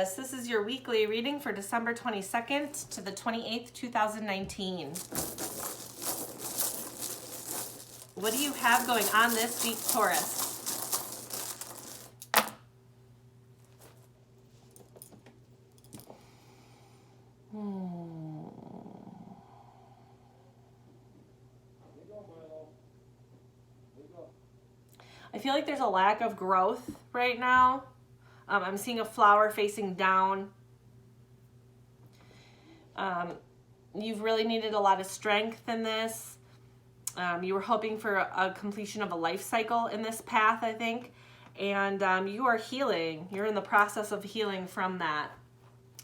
Taurus, this is your weekly reading for December 22nd to the 28th, 2019. What do you have going on this week, Taurus? I feel like there's a lack of growth right now. I'm seeing a flower facing down. You've really needed a lot of strength in this. You were hoping for a completion of a life cycle in this path, I think. And you are healing. You're in the process of healing from that.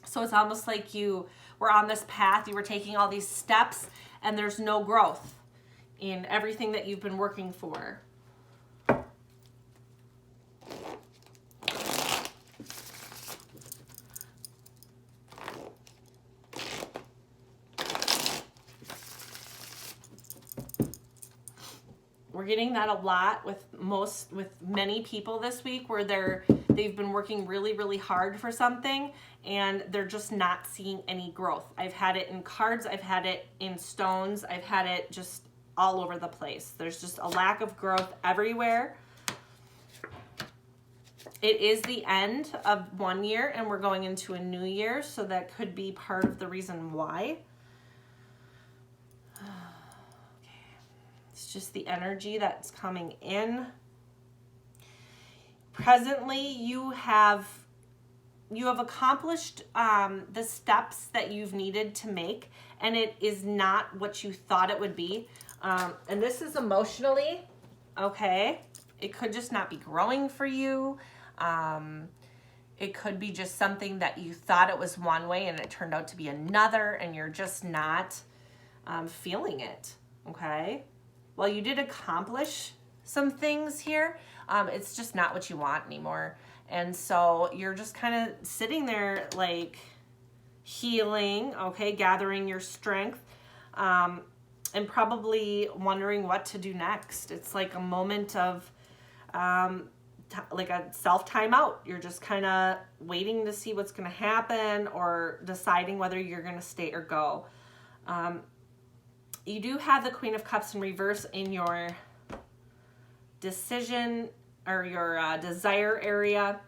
So it's almost like you were on this path. You were taking all these steps and there's no growth in everything that you've been working for. We're getting that a lot with many people this week, where they've been working really, really hard for something and they're just not seeing any growth. I've had it in cards, I've had it in stones, I've had it just all over the place. There's just a lack of growth everywhere. It is the end of one year and we're going into a new year, so that could be part of the reason why. It's just the energy that's coming in. Presently, you have accomplished the steps that you've needed to make, and it is not what you thought it would be. And this is emotionally, okay? It could just not be growing for you. It could be just something that you thought it was one way and it turned out to be another, and you're just not feeling it, okay? Well, you did accomplish some things here. It's just not what you want anymore. And so you're just kind of sitting there like healing, okay, gathering your strength, and probably wondering what to do next. It's like a moment of like a self-timeout. You're just kind of waiting to see what's going to happen or deciding whether you're going to stay or go. You do have the Queen of Cups in reverse in your decision or your desire area.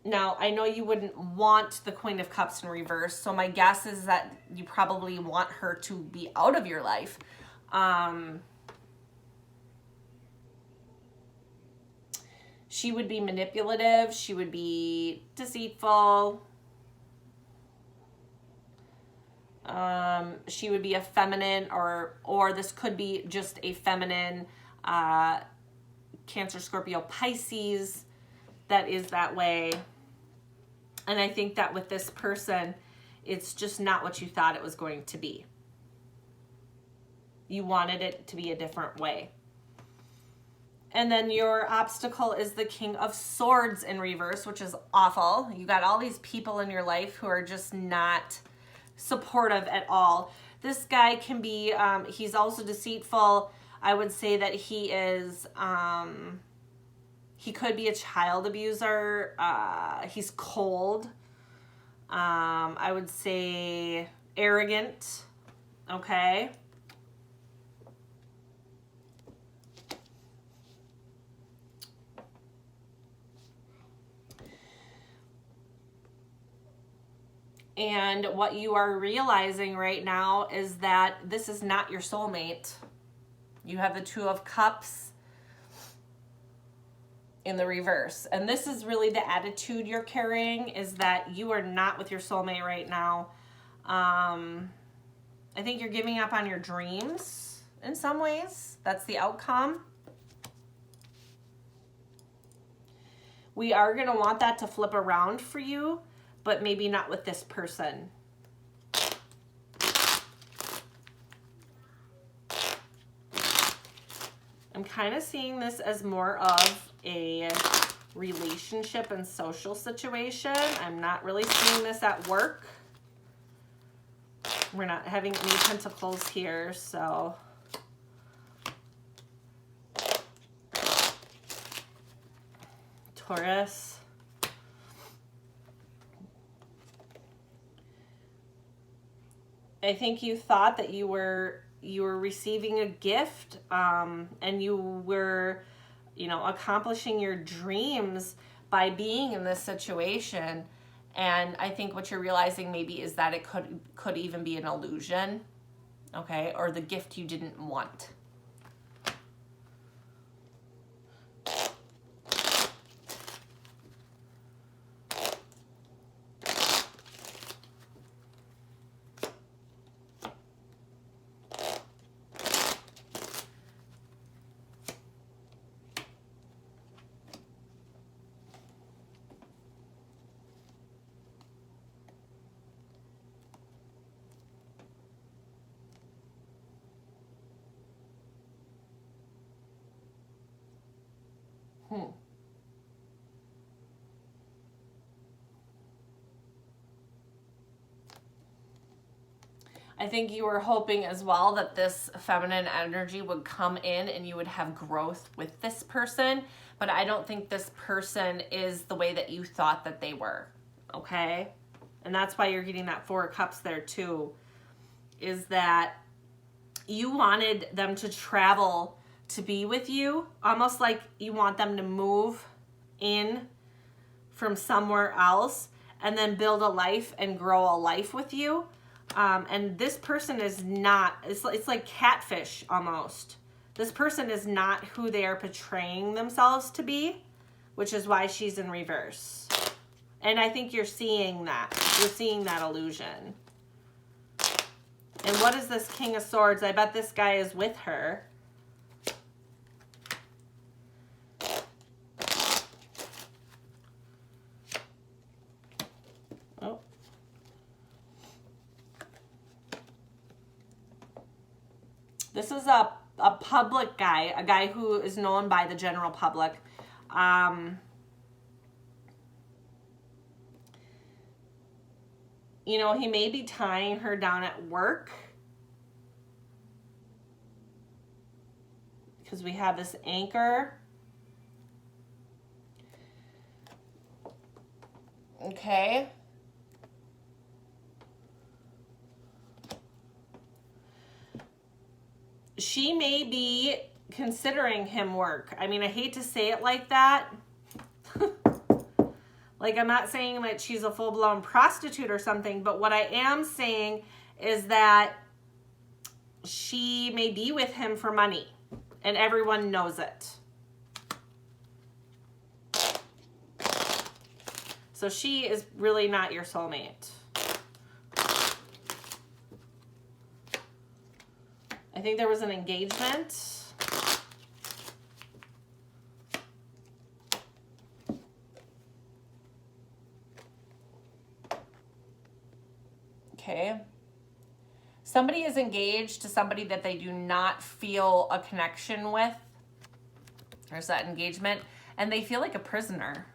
Now, I know you wouldn't want the Queen of Cups in reverse, so my guess is that you probably want her to be out of your life. She would be manipulative. She would be deceitful. She would be a feminine, or this could be just a feminine Cancer, Scorpio, Pisces that is that way. And I think that with this person, it's just not what you thought it was going to be. You wanted it to be a different way. And then your obstacle is the King of Swords in reverse, which is awful. You got all these people in your life who are just not supportive at all. This guy can be, he's also deceitful. I would say that he is, he could be a child abuser. He's cold. I would say arrogant. Okay. And what you are realizing right now is that this is not your soulmate. You have the Two of Cups in the reverse. And this is really the attitude you're carrying, is that you are not with your soulmate right now. I think you're giving up on your dreams in some ways. That's the outcome. We are going to want that to flip around for you, but maybe not with this person. I'm kind of seeing this as more of a relationship and social situation. I'm not really seeing this at work. We're not having any pentacles here, so. Taurus. I think you thought that you were receiving a gift, and you were, you know, accomplishing your dreams by being in this situation. And I think what you're realizing maybe is that it could even be an illusion, okay, or the gift you didn't want. I think you were hoping as well that this feminine energy would come in and you would have growth with this person, but I don't think this person is the way that you thought that they were, okay? And that's why you're getting that Four of Cups there too, is that you wanted them to travel to be with you, almost like you want them to move in from somewhere else and then build a life and grow a life with you. And this person is not, it's like catfish almost. This person is not who they are portraying themselves to be, which is why she's in reverse. And I think you're seeing that. You're seeing that illusion. And what is this King of Swords? I bet this guy is with her. Oh. This is a public guy, a guy who is known by the general public. You know, he may be tying her down at work because we have this anchor. Okay. She may be considering him work. I mean, I hate to say it like that. Like, I'm not saying that she's a full-blown prostitute or something, but what I am saying is that she may be with him for money, and everyone knows it. So she is really not your soulmate. I think there was an engagement. Okay. Somebody is engaged to somebody that they do not feel a connection with. There's that engagement. And they feel like a prisoner.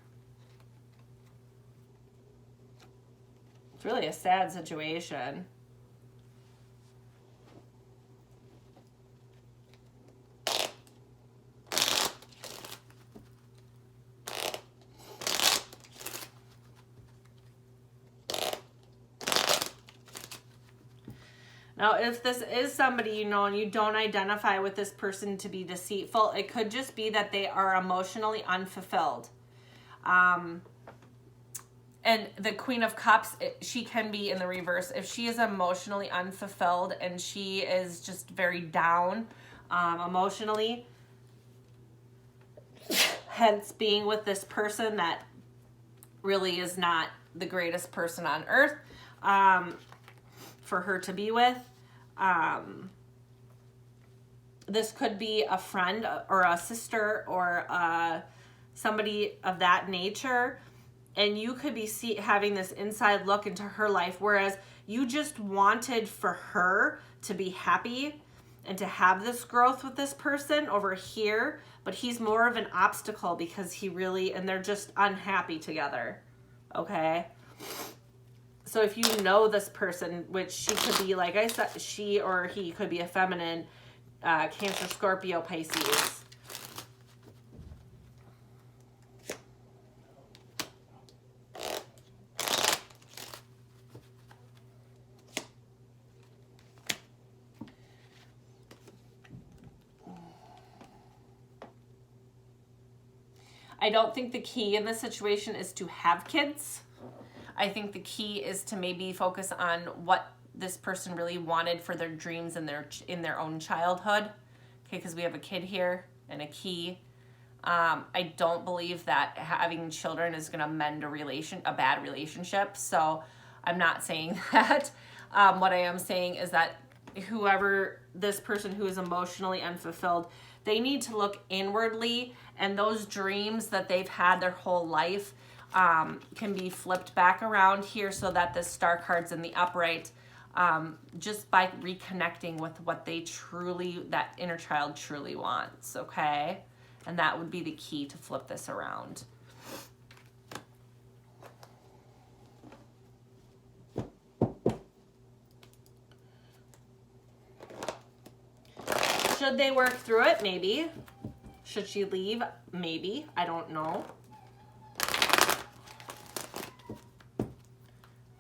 It's really a sad situation. Now, if this is somebody you know and you don't identify with this person to be deceitful, it could just be that they are emotionally unfulfilled. And the Queen of Cups, she can be in the reverse. If she is emotionally unfulfilled and she is just very down emotionally, hence being with this person that really is not the greatest person on earth for her to be with. This could be a friend or a sister or somebody of that nature, and you could be having this inside look into her life, whereas you just wanted for her to be happy and to have this growth with this person over here, but he's more of an obstacle because he really, and they're just unhappy together, okay? So if you know this person, which she could be, like I said, she or he could be a feminine, Cancer, Scorpio, Pisces. I don't think the key in this situation is to have kids. I think the key is to maybe focus on what this person really wanted for their dreams in their own childhood. Okay, because we have a kid here and a key. I don't believe that having children is going to mend a bad relationship. So I'm not saying that. What I am saying is that whoever this person who is emotionally unfulfilled, they need to look inwardly, and those dreams that they've had their whole life can be flipped back around here so that the star card's in the upright, just by reconnecting with what that inner child truly wants, okay? And that would be the key to flip this around. Should they work through it? Maybe. Should she leave? Maybe. I don't know.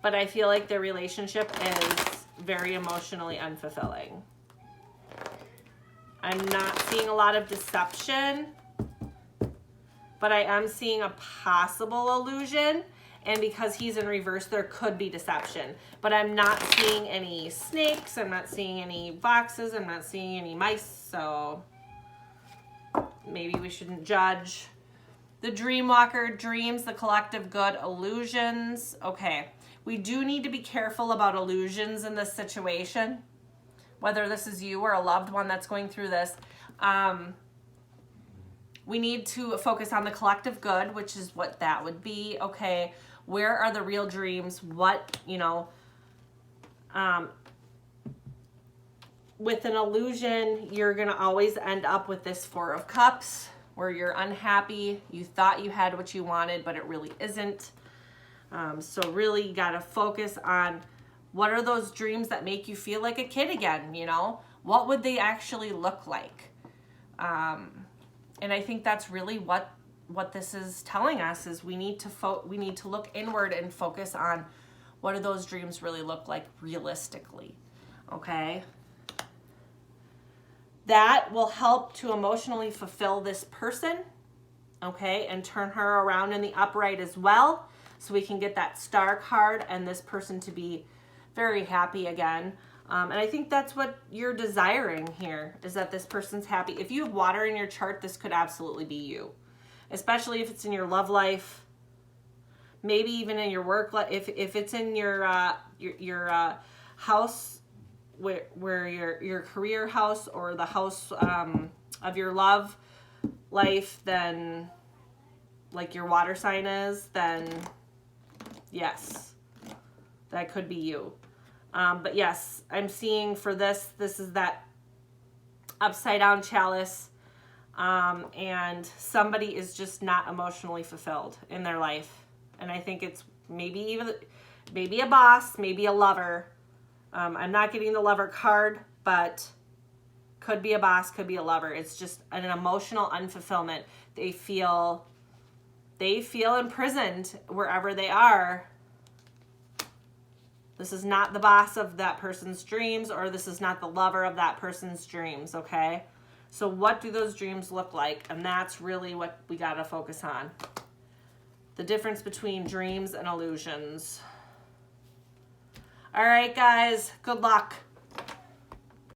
But I feel like their relationship is very emotionally unfulfilling. I'm not seeing a lot of deception, but I am seeing a possible illusion. And because he's in reverse, there could be deception. But I'm not seeing any snakes. I'm not seeing any boxes. I'm not seeing any mice. So maybe we shouldn't judge. The Dreamwalker, dreams, the collective good, illusions. Okay. We do need to be careful about illusions in this situation. Whether this is you or a loved one that's going through this. We need to focus on the collective good, which is what that would be. Okay, where are the real dreams? What, with an illusion, you're going to always end up with this Four of Cups, where you're unhappy. You thought you had what you wanted, but it really isn't. So really you got to focus on what are those dreams that make you feel like a kid again, What would they actually look like? And I think that's really what this is telling us is we need to look inward and focus on what do those dreams really look like realistically, okay? That will help to emotionally fulfill this person, okay, and turn her around in the upright as well, so we can get that star card and this person to be very happy again. And I think that's what you're desiring here, is that this person's happy. If you have water in your chart, this could absolutely be you, especially if it's in your love life, maybe even in your work life. If it's in your house, where your career house or the house of your love life, then like your water sign is, then yes, that could be you. But yes, I'm seeing for this is that upside down chalice, and somebody is just not emotionally fulfilled in their life. And I think it's maybe a boss, maybe a lover. I'm not getting the lover card, but could be a boss, could be a lover. It's just an emotional unfulfillment. They feel imprisoned wherever they are. This is not the boss of that person's dreams, or this is not the lover of that person's dreams, okay? So what do those dreams look like? And that's really what we got to focus on. The difference between dreams and illusions. All right, guys, good luck.